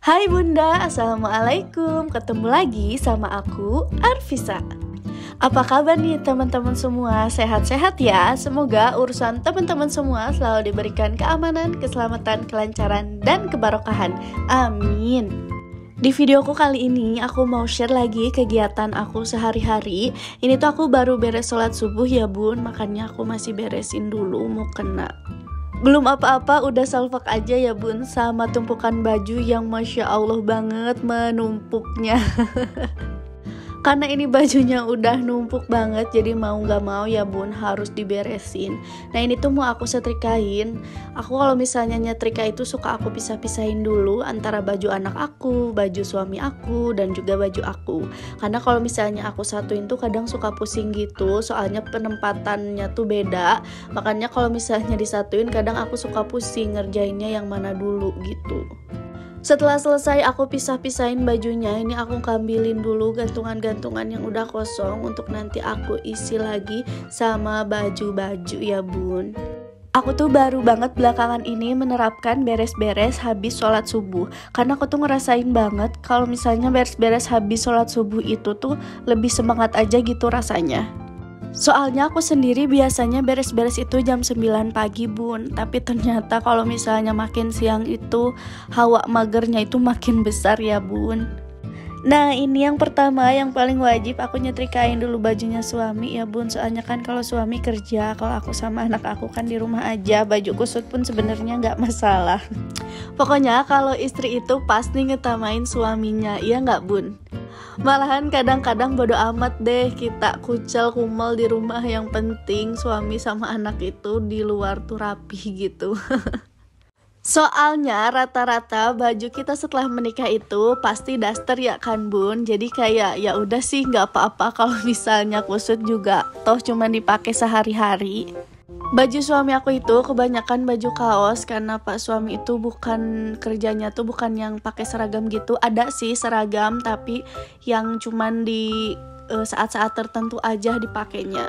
Hai Bunda, Assalamualaikum. Ketemu lagi sama aku, Arvisa. Apa kabar nih teman-teman semua? Sehat-sehat ya? Semoga urusan teman-teman semua selalu diberikan keamanan, keselamatan, kelancaran, dan kebarokahan. Amin. Di videoku kali ini aku mau share lagi kegiatan aku sehari-hari. Ini tuh aku baru beres sholat subuh ya bun, makanya aku masih beresin dulu mau kena. Belum apa-apa udah salfak aja ya bun, sama tumpukan baju yang Masya Allah banget menumpuknya. Karena ini bajunya udah numpuk banget, jadi mau gak mau ya bun harus diberesin. Nah ini tuh mau aku setrikain. Aku kalau misalnya nyetrika itu suka aku pisah-pisahin dulu antara baju anak aku, baju suami aku, dan juga baju aku. Karena kalau misalnya aku satuin tuh kadang suka pusing gitu, soalnya penempatannya tuh beda. Makanya kalau misalnya disatuin kadang aku suka pusing ngerjainnya yang mana dulu gitu. Setelah selesai aku pisah-pisahin bajunya, ini aku ambilin dulu gantungan-gantungan yang udah kosong untuk nanti aku isi lagi sama baju-baju ya bun. Aku tuh baru banget belakangan ini menerapkan beres-beres habis sholat subuh. Karena aku tuh ngerasain banget kalau misalnya beres-beres habis sholat subuh itu tuh lebih semangat aja gitu rasanya. Soalnya aku sendiri biasanya beres-beres itu jam 9 pagi bun. Tapi ternyata kalau misalnya makin siang itu hawa magernya itu makin besar ya bun. Nah ini yang pertama yang paling wajib aku nyetrikain dulu bajunya suami ya bun. Soalnya kan kalau suami kerja, kalau aku sama anak aku kan di rumah aja. Baju kusut pun sebenarnya gak masalah. Pokoknya kalau istri itu pasti ngetamain suaminya, iya gak bun? Malahan kadang-kadang bodo amat deh kita kucel kumel di rumah, yang penting suami sama anak itu di luar tuh rapi gitu. Soalnya rata-rata baju kita setelah menikah itu pasti daster ya kan bun. Jadi kayak ya udah sih nggak apa-apa kalau misalnya kusut juga toh cuman dipakai sehari-hari. Baju suami aku itu kebanyakan baju kaos karena pak suami itu bukan kerjanya tuh bukan yang pakai seragam gitu. Ada sih seragam tapi yang cuman di saat-saat tertentu aja dipakainya.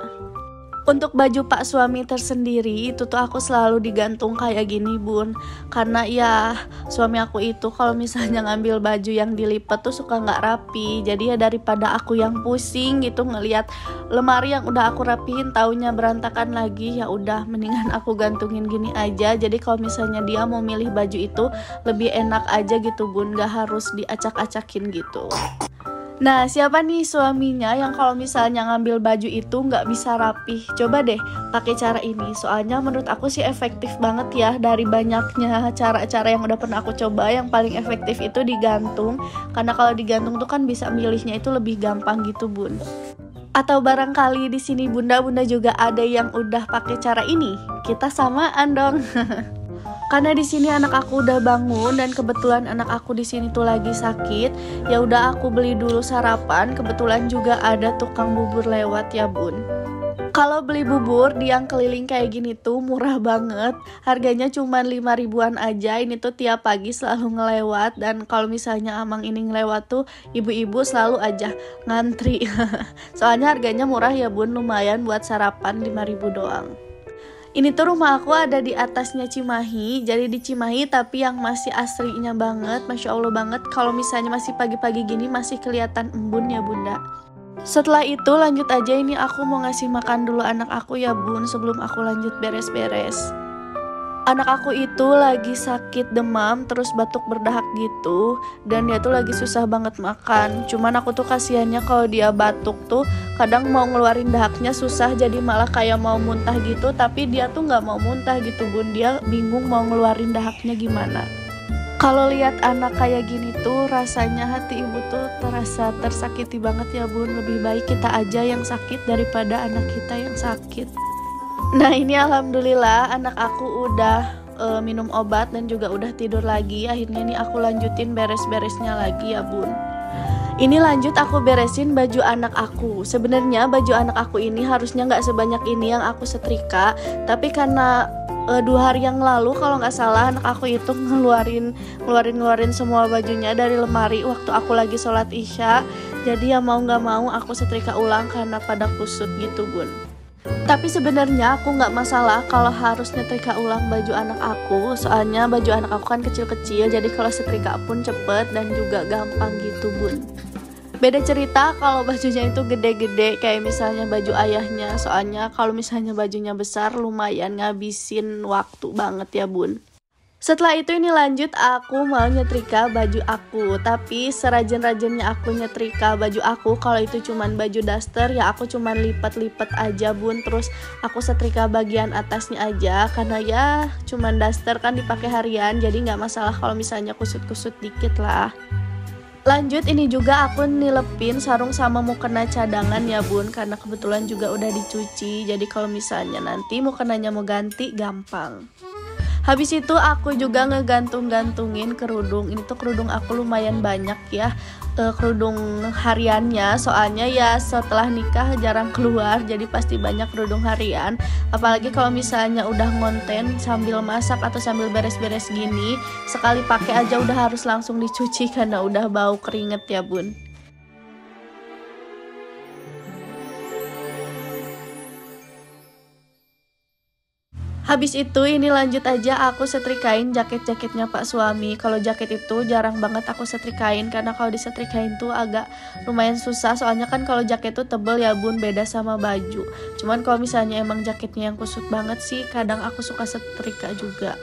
Untuk baju pak suami tersendiri itu tuh aku selalu digantung kayak gini bun. Karena ya suami aku itu kalau misalnya ngambil baju yang dilipat tuh suka gak rapi. Jadi ya daripada aku yang pusing gitu ngelihat lemari yang udah aku rapihin taunya berantakan lagi, ya udah mendingan aku gantungin gini aja. Jadi kalau misalnya dia mau milih baju itu lebih enak aja gitu bun, gak harus diacak-acakin gitu. Nah siapa nih suaminya yang kalau misalnya ngambil baju itu nggak bisa rapih? Coba deh pakai cara ini, soalnya menurut aku sih efektif banget ya. Dari banyaknya cara-cara yang udah pernah aku coba, yang paling efektif itu digantung. Karena kalau digantung tuh kan bisa milihnya itu lebih gampang gitu bun. Atau barangkali di sini bunda-bunda juga ada yang udah pakai cara ini? Kita samaan dong. Karena di sini anak aku udah bangun dan kebetulan anak aku di sini tuh lagi sakit, ya udah aku beli dulu sarapan. Kebetulan juga ada tukang bubur lewat ya bun. Kalau beli bubur di yang keliling kayak gini tuh murah banget. Harganya cuma 5 ribuan aja. Ini tuh tiap pagi selalu ngelewat. Dan kalau misalnya amang ini ngelewat tuh ibu-ibu selalu aja ngantri. Soalnya harganya murah ya bun, lumayan buat sarapan 5 ribu doang. Ini tuh rumah aku ada di atasnya Cimahi. Jadi di Cimahi tapi yang masih asrinya banget. Masya Allah banget. Kalau misalnya masih pagi-pagi gini masih kelihatan embun ya bunda. Setelah itu lanjut aja, ini aku mau ngasih makan dulu anak aku ya bun, sebelum aku lanjut beres-beres. Anak aku itu lagi sakit demam terus batuk berdahak gitu. Dan dia tuh lagi susah banget makan. Cuman aku tuh kasihannya kalau dia batuk tuh kadang mau ngeluarin dahaknya susah, jadi malah kayak mau muntah gitu. Tapi dia tuh gak mau muntah gitu bun, dia bingung mau ngeluarin dahaknya gimana. Kalau lihat anak kayak gini tuh rasanya hati ibu tuh terasa tersakiti banget ya bun. Lebih baik kita aja yang sakit daripada anak kita yang sakit. Nah ini alhamdulillah anak aku udah minum obat dan juga udah tidur lagi. Akhirnya nih aku lanjutin beres-beresnya lagi ya bun. Ini lanjut aku beresin baju anak aku. Sebenarnya baju anak aku ini harusnya gak sebanyak ini yang aku setrika. Tapi karena 2 hari yang lalu kalau nggak salah anak aku itu ngeluarin semua bajunya dari lemari waktu aku lagi sholat isya. Jadi ya mau nggak mau aku setrika ulang karena pada kusut gitu bun. Tapi sebenarnya aku nggak masalah kalau harus nyetrika ulang baju anak aku. Soalnya baju anak aku kan kecil-kecil, jadi kalau setrika pun cepet dan juga gampang gitu bun. Beda cerita kalau bajunya itu gede-gede kayak misalnya baju ayahnya. Soalnya kalau misalnya bajunya besar lumayan ngabisin waktu banget ya bun. Setelah itu ini lanjut aku mau nyetrika baju aku. Tapi serajin-rajinnya aku nyetrika baju aku, kalau itu cuman baju daster ya aku cuman lipat-lipat aja bun. Terus aku setrika bagian atasnya aja, karena ya cuman daster kan dipakai harian, jadi nggak masalah kalau misalnya kusut-kusut dikit lah. Lanjut ini juga aku nilepin sarung sama mukena cadangan ya bun, karena kebetulan juga udah dicuci. Jadi kalau misalnya nanti mukenanya mau ganti gampang. Habis itu aku juga ngegantung-gantungin kerudung. Ini tuh kerudung aku lumayan banyak ya, kerudung hariannya. Soalnya ya setelah nikah jarang keluar, jadi pasti banyak kerudung harian. Apalagi kalau misalnya udah ngonten sambil masak atau sambil beres-beres gini, sekali pakai aja udah harus langsung dicuci karena udah bau keringet ya bun. Habis itu ini lanjut aja aku setrikain jaket-jaketnya Pak suami. Kalau jaket itu jarang banget aku setrikain, karena kalau disetrikain tuh agak lumayan susah. Soalnya kan kalau jaket tuh tebel ya bun, beda sama baju. Cuman kalau misalnya emang jaketnya yang kusut banget sih, kadang aku suka setrika juga.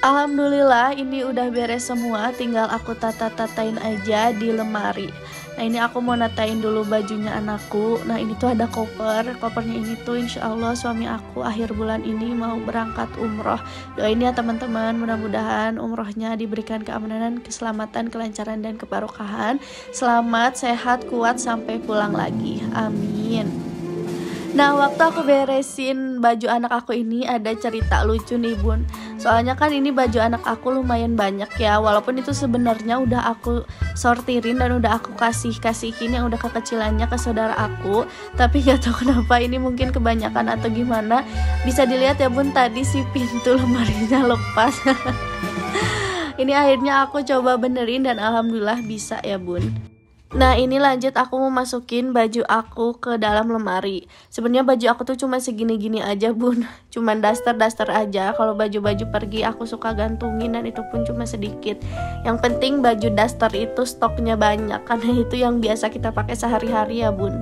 Alhamdulillah ini udah beres semua, tinggal aku tata-tatain aja di lemari. Nah ini aku mau natain dulu bajunya anakku. Nah ini tuh ada kopernya ini tuh insya Allah suami aku akhir bulan ini mau berangkat umroh. Doain ya teman-teman, mudah-mudahan umrohnya diberikan keamanan, keselamatan, kelancaran, dan kebarokahan. Selamat, sehat, kuat sampai pulang lagi, amin. Nah waktu aku beresin baju anak aku ini ada cerita lucu nih bun. Soalnya kan ini baju anak aku lumayan banyak ya, walaupun itu sebenarnya udah aku sortirin dan udah aku kasihin yang udah kekecilannya ke saudara aku. Tapi gak tahu kenapa ini mungkin kebanyakan atau gimana. Bisa dilihat ya bun, tadi si pintu lemarinya lepas. Ini akhirnya aku coba benerin dan alhamdulillah bisa ya bun. Nah ini lanjut aku mau masukin baju aku ke dalam lemari. Sebenarnya baju aku tuh cuma segini-gini aja bun, cuman daster aja. Kalau baju-baju pergi aku suka gantungin dan itu pun cuma sedikit. Yang penting baju daster itu stoknya banyak, karena itu yang biasa kita pakai sehari-hari ya bun.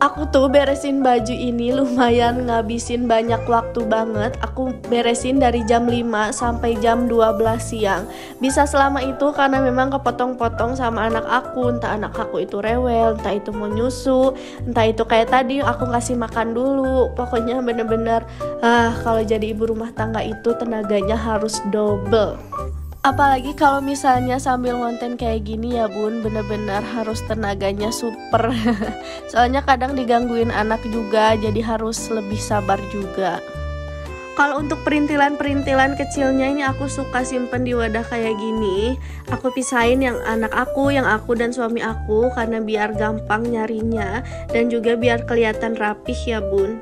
Aku tuh beresin baju ini lumayan ngabisin banyak waktu banget. Aku beresin dari jam 5 sampai jam 12 siang. Bisa selama itu karena memang kepotong-potong sama anak aku. Entah anak aku itu rewel, entah itu mau nyusu, entah itu kayak tadi aku kasih makan dulu. Pokoknya bener-bener kalau jadi ibu rumah tangga itu tenaganya harus double. Apalagi kalau misalnya sambil ngonten kayak gini ya bun, bener-bener harus tenaganya super. Soalnya kadang digangguin anak juga, jadi harus lebih sabar juga. Kalau untuk perintilan-perintilan kecilnya ini aku suka simpen di wadah kayak gini. Aku pisahin yang anak aku, yang aku dan suami aku, karena biar gampang nyarinya dan juga biar kelihatan rapih ya bun.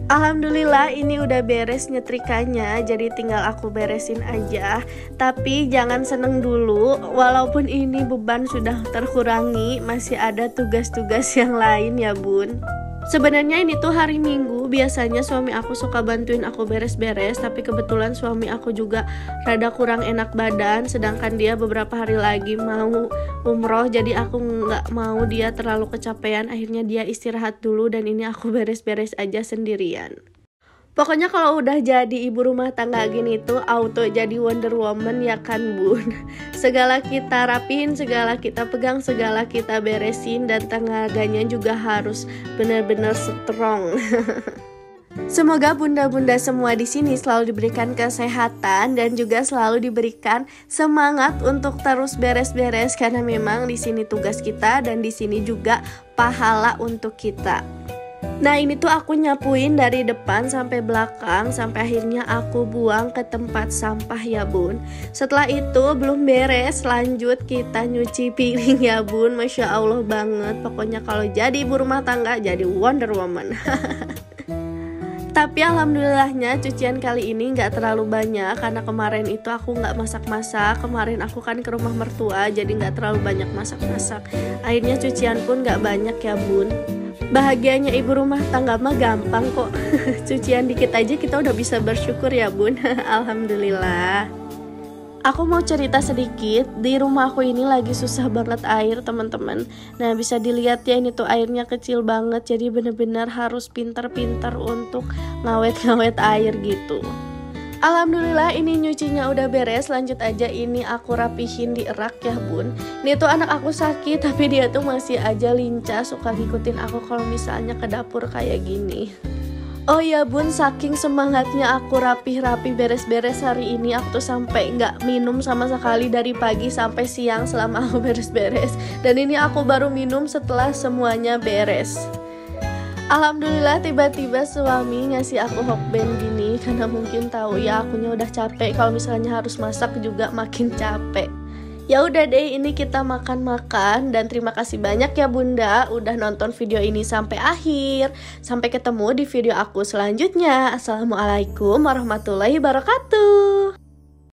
Alhamdulillah ini udah beres nyetrikanya, jadi tinggal aku beresin aja. Tapi jangan seneng dulu, walaupun ini beban sudah terkurangi, masih ada tugas-tugas yang lain ya bun. Sebenarnya ini tuh hari Minggu, biasanya suami aku suka bantuin aku beres-beres, tapi kebetulan suami aku juga rada kurang enak badan, sedangkan dia beberapa hari lagi mau umroh, jadi aku nggak mau dia terlalu kecapean. Akhirnya dia istirahat dulu dan ini aku beres-beres aja sendirian. Pokoknya kalau udah jadi ibu rumah tangga gini tuh auto jadi Wonder Woman ya kan bun. Segala kita rapihin, segala kita pegang, segala kita beresin, dan tenaganya juga harus benar-benar strong. Semoga bunda-bunda semua di sini selalu diberikan kesehatan dan juga selalu diberikan semangat untuk terus beres-beres, karena memang di sini tugas kita dan di sini juga pahala untuk kita. Nah ini tuh aku nyapuin dari depan sampai belakang, sampai akhirnya aku buang ke tempat sampah ya bun. Setelah itu belum beres, lanjut kita nyuci piring ya bun. Masya Allah banget, pokoknya kalau jadi ibu rumah tangga jadi Wonder Woman. Tapi alhamdulillahnya cucian kali ini nggak terlalu banyak, karena kemarin itu aku nggak masak-masak. Kemarin aku kan ke rumah mertua, jadi nggak terlalu banyak masak-masak. Akhirnya cucian pun nggak banyak ya bun. Bahagianya ibu rumah tangga mah gampang kok. Cucian dikit aja kita udah bisa bersyukur ya bun. Alhamdulillah. Aku mau cerita sedikit, di rumah aku ini lagi susah banget air teman-teman. Nah bisa dilihat ya, ini tuh airnya kecil banget, jadi bener-bener harus pintar-pintar untuk ngawet-ngawet air gitu. Alhamdulillah ini nyucinya udah beres, lanjut aja ini aku rapihin di rak ya bun. Ini tuh anak aku sakit tapi dia tuh masih aja lincah, suka ngikutin aku kalau misalnya ke dapur kayak gini. Oh ya bun, saking semangatnya aku rapih-rapih beres-beres hari ini, aku tuh sampai nggak minum sama sekali dari pagi sampai siang selama aku beres-beres. Dan ini aku baru minum setelah semuanya beres. Alhamdulillah tiba-tiba suami ngasih aku hokben gini, karena mungkin tahu ya akunya udah capek, kalau misalnya harus masak juga makin capek. Ya udah deh, ini kita makan-makan dan terima kasih banyak ya Bunda udah nonton video ini sampai akhir. Sampai ketemu di video aku selanjutnya. Assalamualaikum warahmatullahi wabarakatuh.